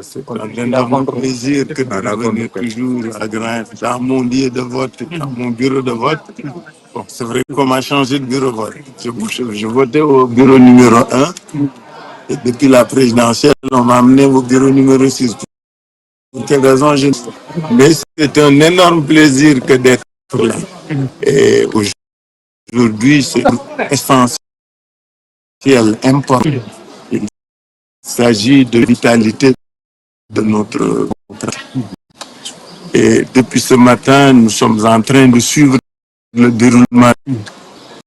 C'est un énorme plaisir que de revenir toujours à Grand dans mon lieu de vote, dans mon bureau de vote. Bon, c'est vrai qu'on m'a changé de bureau de vote. Je votais au bureau numéro 1 et depuis la présidentielle, on m'a amené au bureau numéro 6. Pour quelle raison, je ne sais pas. Mais c'est un énorme plaisir que d'être là. Et aujourd'hui, c'est essentiel, important. Il s'agit de vitalité de notre pays. Et depuis ce matin, nous sommes en train de suivre le déroulement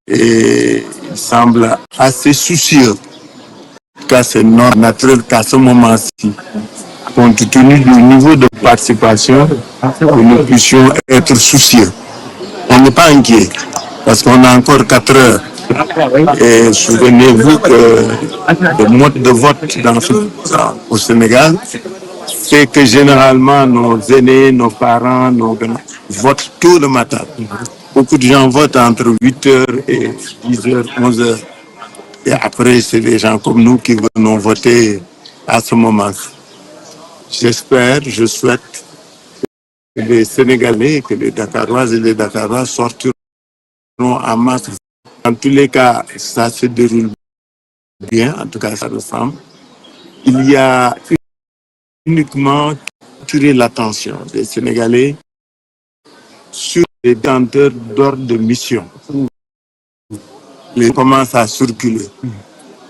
et il semble assez soucieux. En tout cas, c'est naturel qu'à ce moment-ci, compte tenu du niveau de participation, que nous puissions être soucieux. On n'est pas inquiet parce qu'on a encore 4 heures. Et souvenez-vous que le mode de vote au Sénégal fait que généralement nos aînés, nos parents, nos grands votent tôt le matin. Beaucoup de gens votent entre 8 heures et 10 heures, 11 heures. Et après, c'est des gens comme nous qui venons voter à ce moment. J'espère, je souhaite que les Sénégalais, que les Dakaroises et les Dakarois sortiront en masse. En tous les cas, ça se déroule bien, en tout cas, ça ressemble. Il y a uniquement attiré l'attention des Sénégalais sur les détenteurs d'ordre de mission. Ils commencent à circuler,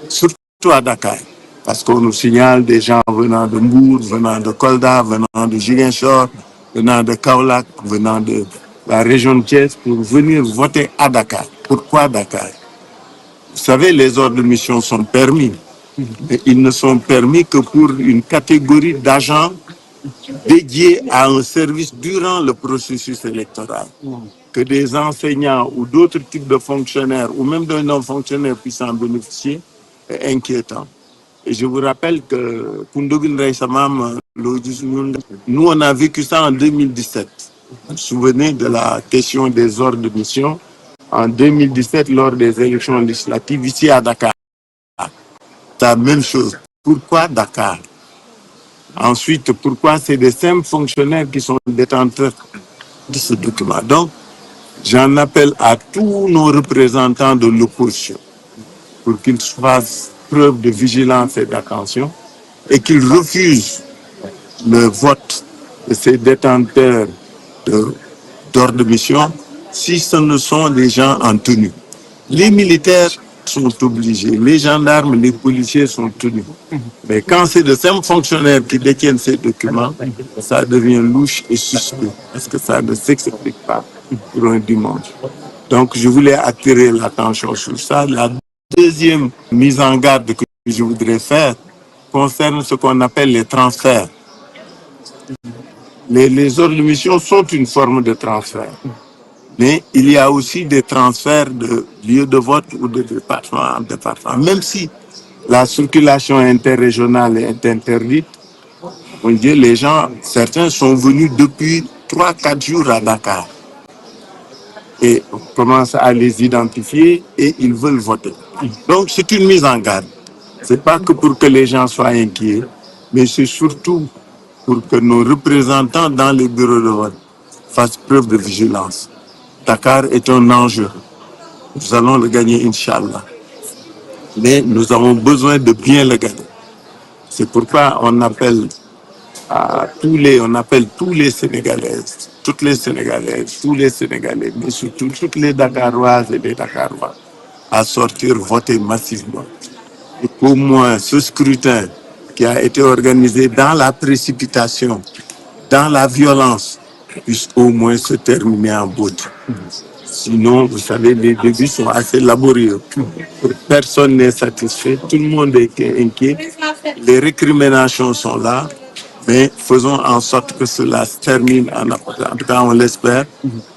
surtout à Dakar, parce qu'on nous signale des gens venant de Mbour, venant de Kolda, venant de Ziguinchor, venant de Kaolack, venant de la région de Thiès pour venir voter à Dakar. Pourquoi Dakar? Vous savez, les ordres de mission sont permis, mais ils ne sont permis que pour une catégorie d'agents dédiés à un service durant le processus électoral. Que des enseignants ou d'autres types de fonctionnaires ou même de non-fonctionnaires puissent en bénéficier est inquiétant. Et je vous rappelle que nous, on a vécu ça en 2017. Vous vous souvenez de la question des ordres de mission en 2017 lors des élections législatives ici à Dakar. C'est la même chose. Pourquoi Dakar? Ensuite, pourquoi c'est des simples fonctionnaires qui sont détenteurs de ce document? Donc, j'en appelle à tous nos représentants de l'opposition pour qu'ils fassent preuve de vigilance et d'attention et qu'ils refusent le vote de ces détenteurs d'ordre de mission si ce ne sont des gens en tenue. Les militaires sont obligés, les gendarmes, les policiers sont tenus. Mais quand c'est de simples fonctionnaires qui détiennent ces documents, ça devient louche et suspect parce que ça ne s'explique pas pour un dimanche. Donc, je voulais attirer l'attention sur ça. La deuxième mise en garde que je voudrais faire concerne ce qu'on appelle les transferts. Les ordres de mission sont une forme de transfert. Mais il y a aussi des transferts de lieux de vote ou de département en département. Même si la circulation interrégionale est interdite, on dit les gens, certains sont venus depuis 3-4 jours à Dakar. Et on commence à les identifier et ils veulent voter. Donc c'est une mise en garde. C'est pas que pour que les gens soient inquiets, mais c'est surtout pour que nos représentants dans les bureaux de vote fassent preuve de vigilance. Dakar est un enjeu. Nous allons le gagner, Inch'Allah. Mais nous avons besoin de bien le gagner. C'est pourquoi on appelle tous les Sénégalaises, toutes les Sénégalaises, tous les Sénégalais, mais surtout toutes les Dakaroises et les Dakarois à sortir voter massivement. Et qu'au moins ce scrutin qui a été organisé dans la précipitation, dans la violence, puisse au moins se terminer en beauté. Sinon, vous savez, les débuts sont assez laborieux. Personne n'est satisfait, tout le monde est inquiet. Les récriminations sont là, mais faisons en sorte que cela se termine en apportant. En tout cas, on l'espère,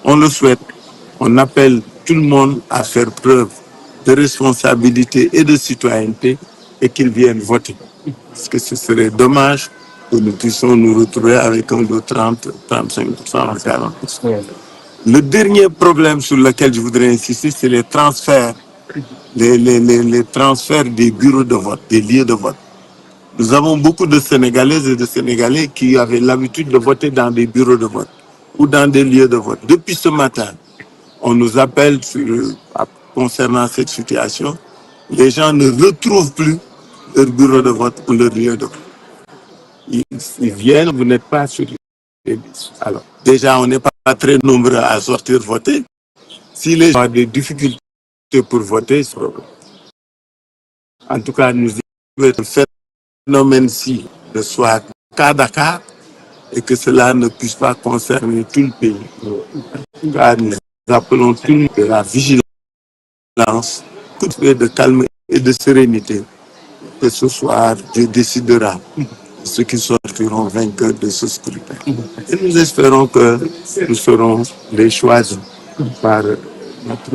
on le souhaite. On appelle tout le monde à faire preuve de responsabilité et de citoyenneté et qu'ils viennent voter. Parce que ce serait dommage que nous puissions nous retrouver avec un de 30, 35%, 40%. Le dernier problème sur lequel je voudrais insister, c'est les transferts les transferts des bureaux de vote, des lieux de vote. Nous avons beaucoup de Sénégalaises et de Sénégalais qui avaient l'habitude de voter dans des bureaux de vote ou dans des lieux de vote. Depuis ce matin, on nous appelle concernant cette situation. Les gens ne retrouvent plus leur bureau de vote ou leur lieu de vote. Ils viennent, vous n'êtes pas sur les listes. Alors, déjà, on n'est pas très nombreux à sortir voter. Si les gens ont des difficultés pour voter, en tout cas, nous devons faire phénomène-ci de soit cas à cas et que cela ne puisse pas concerner tout le pays. Car nous appelons tout le monde à la vigilance, de calme et de sérénité. Que ce soir, Dieu décidera ceux qui sortiront vainqueurs de ce scrutin. Et nous espérons que nous serons les choisis par notre